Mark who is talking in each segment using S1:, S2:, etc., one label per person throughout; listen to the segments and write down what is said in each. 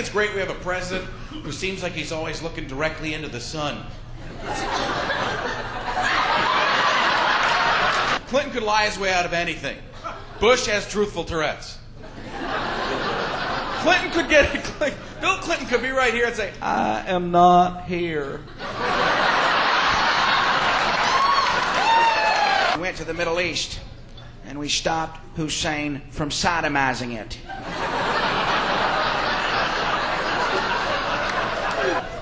S1: it's great we have a president who seems like he's always looking directly into the sun. Clinton could lie his way out of anything. Bush has truthful Tourette's. Bill Clinton could be right here and say, I am not here.
S2: We went to the Middle East and we stopped Hussein from sodomizing it.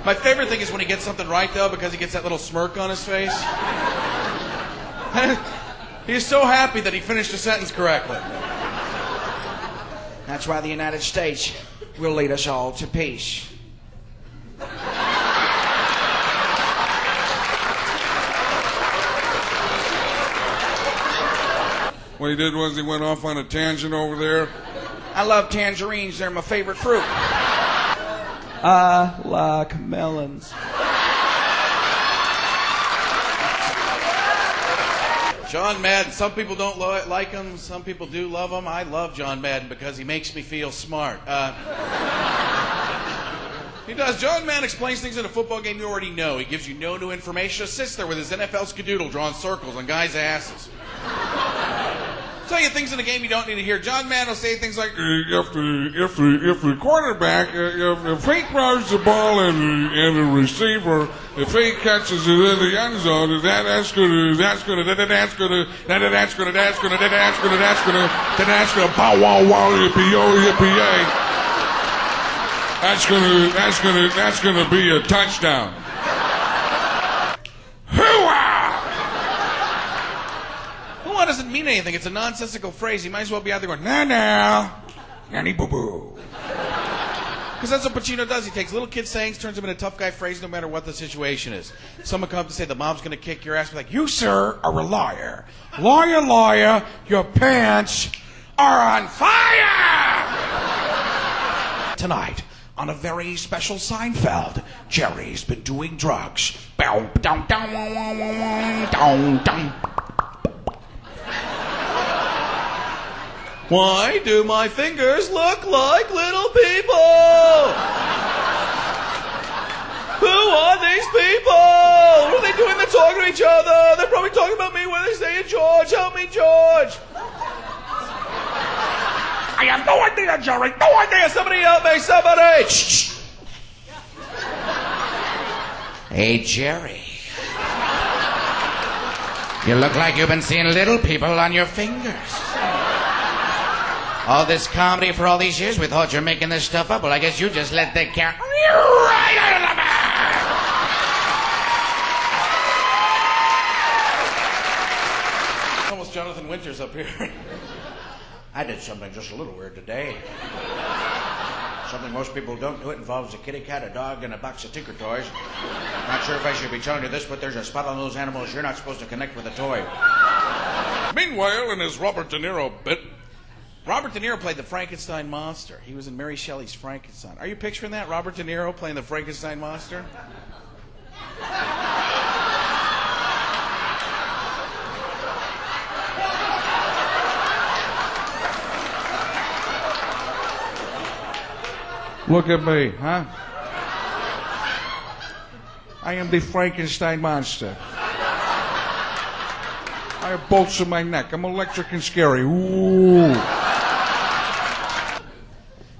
S1: My favorite thing is when he gets something right, though, because he gets that little smirk on his face. He's so happy that he finished a sentence correctly.
S2: That's why the United States will lead us all to peace.
S3: What he did was he went off on a tangent over there.
S2: I love tangerines. They're my favorite fruit.
S1: I like melons. John Madden. Some people don't like him. Some people do love him. I love John Madden because he makes me feel smart. He does. John Madden explains things in a football game you already know. He gives you no new information. Just sits there with his NFL skadoodle drawing circles on guys' asses. Tell you things in the game you don't need to hear. John Madden will say things like,
S3: if the quarterback, if he throws the ball and the receiver, if he catches it in the end zone, that's gonna bow wow wow yippee yo yippee yay. That's gonna be a touchdown.
S1: Hoo-ah doesn't mean anything. It's a nonsensical phrase. He might as well be out there going, nah, nanny boo-boo. Because that's what Pacino does. He takes little kid sayings, turns them into tough guy phrases no matter what the situation is. Someone comes to say the mom's going to kick your ass. Be like, you, sir, are a liar. Liar, liar, your pants are on fire! Tonight, on a very special Seinfeld, Jerry's been doing drugs. Bow, down, down, down, down. Why do my fingers look like little people? Who are these people? What are they doing? They're talking to each other. They're probably talking about me when they say, George, help me, George. I have no idea, Jerry. No idea. Somebody help me. Somebody. Shh.
S2: Hey, Jerry. You look like you've been seeing little people on your fingers. All this comedy for all these years, we thought you're making this stuff up. Well, I guess you just let the cat right out of the bag.
S1: Almost Jonathan Winters up here.
S2: I did something just a little weird today. Something most people don't do. It involves a kitty cat, a dog, and a box of Tinker Toys. Not sure if I should be telling you this, but there's a spot on those animals you're not supposed to connect with a toy.
S3: Meanwhile, in his Robert De Niro bit,
S1: Robert De Niro played the Frankenstein monster. He was in Mary Shelley's Frankenstein. Are you picturing that? Robert De Niro playing the Frankenstein monster?
S3: look at me, huh? I am the Frankenstein monster. I have bolts in my neck. I'm electric and scary. Ooh.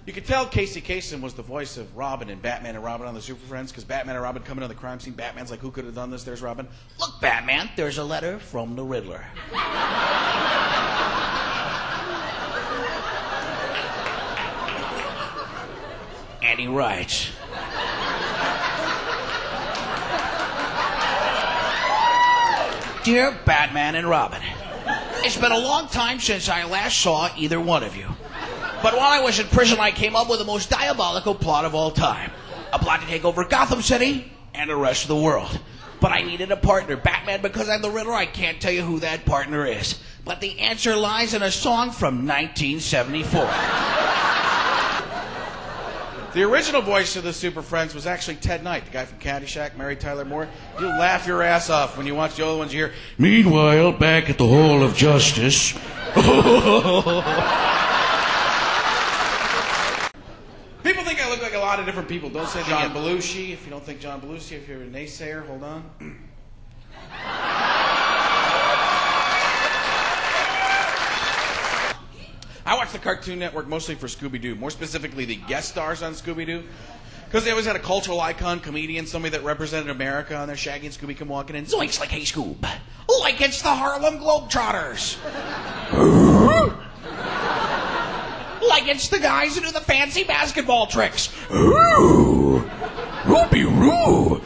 S1: You could tell Casey Kasem was the voice of Robin in Batman and Robin on the Super Friends, because Batman and Robin coming on the crime scene. Batman's like, who could have done this? There's Robin. Look, Batman, there's a letter from the Riddler. And he writes, Dear Batman and Robin, it's been a long time since I last saw either one of you. But while I was in prison, I came up with the most diabolical plot of all time. A plot to take over Gotham City and the rest of the world. But I needed a partner. Batman, because I'm the Riddler, I can't tell you who that partner is. But the answer lies in a song from 1974. The original voice of the Super Friends was actually Ted Knight, the guy from Caddyshack, Mary Tyler Moore. You'll laugh your ass off when you watch the other ones you hear. Meanwhile, back at the Hall of Justice. People think I look
S4: look like a lot of different people. Don't say John Belushi if you don't think John Belushi. If you're a naysayer, hold on. I watch the Cartoon Network mostly for Scooby-Doo, more specifically the guest stars on Scooby-Doo, because they always had a cultural icon, comedian, somebody that represented America on there. Shaggy and Scooby come walking in. Zoinks, like, hey, Scoob. Like it's the Harlem Globetrotters. Like it's the guys who do the fancy basketball tricks. Ooh, Ruby-roo.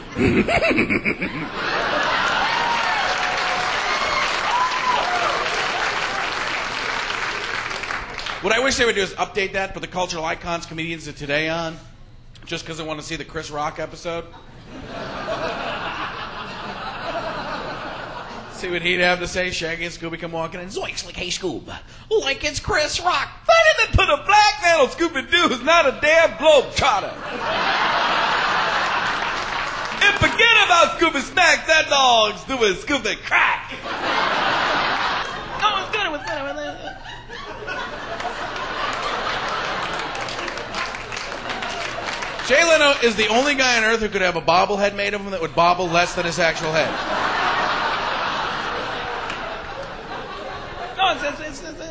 S4: What I wish they would do is update that, put the cultural icons, comedians of today on, just because I want to see the Chris Rock episode. See what he'd have to say. Shaggy and Scooby come walking in. Zoinks, like, hey, Scoob. Like it's Chris Rock. Funny that put a black man on Scooby-Doo who's not a damn globetrotter. And forget about Scooby Snacks. That dog's doing Scooby crack. Oh, it's good. It was good. Jay Leno is the only guy on earth who could have a bobblehead made of him that would bobble less than his actual head.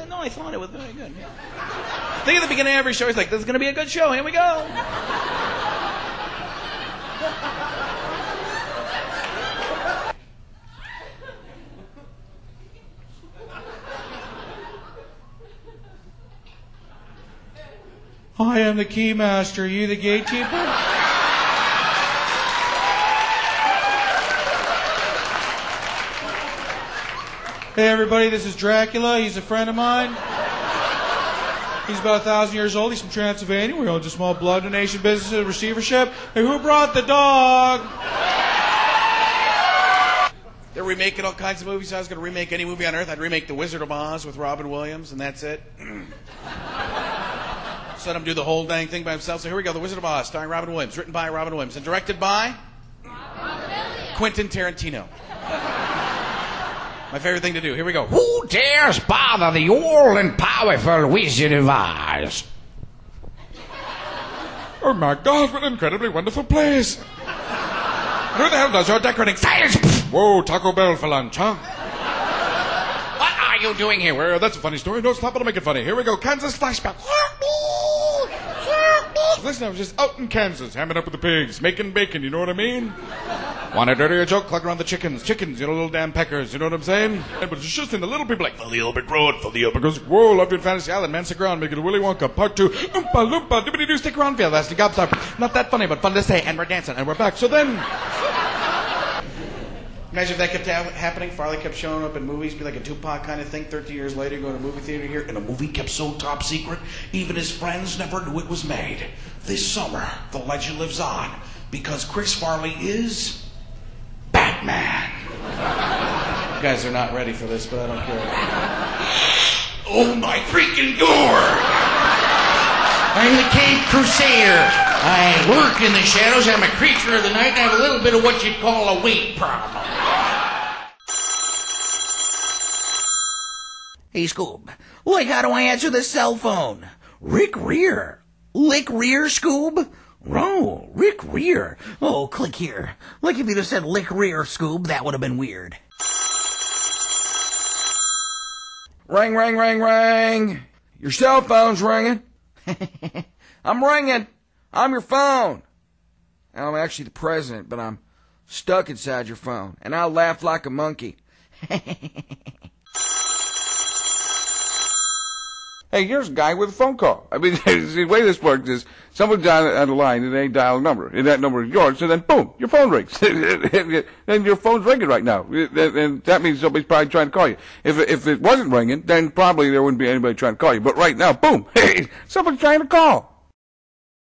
S4: No, I thought it was very good. Yeah. I think at the beginning of every show, he's like, this is going to be a good show. Here we go. I am the keymaster. Are you the gatekeeper? Hey, everybody, this is Dracula. He's a friend of mine. He's about 1,000 years old. He's from Transylvania. We own a small blood donation business and receivership. Hey, who brought the dog? They're remaking all kinds of movies. I was going to remake any movie on earth. I'd remake The Wizard of Oz with Robin Williams, and that's it. Let him do the whole dang thing by himself. So here we go. The Wizard of Oz, starring Robin Williams. Written by Robin Williams. And directed by? Quentin Tarantino. My favorite thing to do. Here we go.
S1: Who dares bother the all and powerful Wizard of Oz?
S3: Oh my God, what an incredibly wonderful place. Who the hell does your decorating?
S1: Silence!
S3: Whoa, Taco Bell for lunch, huh?
S1: What are you doing here?
S3: Well, that's a funny story. Don't stop, it'll make it funny. Here we go. Kansas flashback. Listen, I was just out in Kansas, hamming up with the pigs, making bacon, you know what I mean? Want a dirtier joke? Cluck around the chickens. Chickens, you know, little damn peckers, you know what I'm saying? But it's just in the little people like, for the open road, for the open goes, whoa, loved you in Fantasy Island, man, stick around, make it a Willy Wonka, part 2, oompa loompa, dibbity-doo, stick around, feel that's the gobstopper. Not that funny, but fun to say, and we're dancing, and we're back, so then...
S4: Imagine if that kept happening. Farley kept showing up in movies, be like a Tupac kind of thing. 30 years later, going to a movie theater here, and a movie kept so top secret, even his friends never knew it was made. This summer, the legend lives on, because Chris Farley is Batman. You guys are not ready for this, but I don't care.
S1: Oh my freaking Lord! I'm the Cape Crusader. I lurk in the shadows. I'm a creature of the night, and I have a little bit of what you'd call a weight problem. Hey, Scoob. Like, how do I answer the cell phone? Rick Rear. Lick Rear, Scoob? Oh, Rick Rear. Oh, click here. Like if you'd have said Lick Rear, Scoob, that would have been weird.
S5: Ring, ring, ring, ring. Your cell phone's ringing. I'm ringing. I'm your phone. I'm actually the president, but I'm stuck inside your phone, and I'll laugh like a monkey.
S6: Hey, here's a guy with a phone call. I mean, the way this works is someone's on the line and they dial a number, and that number is yours, so then boom, your phone rings. And your phone's ringing right now, and that means somebody's probably trying to call you. If it wasn't ringing, then probably there wouldn't be anybody trying to call you. But right now, boom, hey, somebody's trying to call.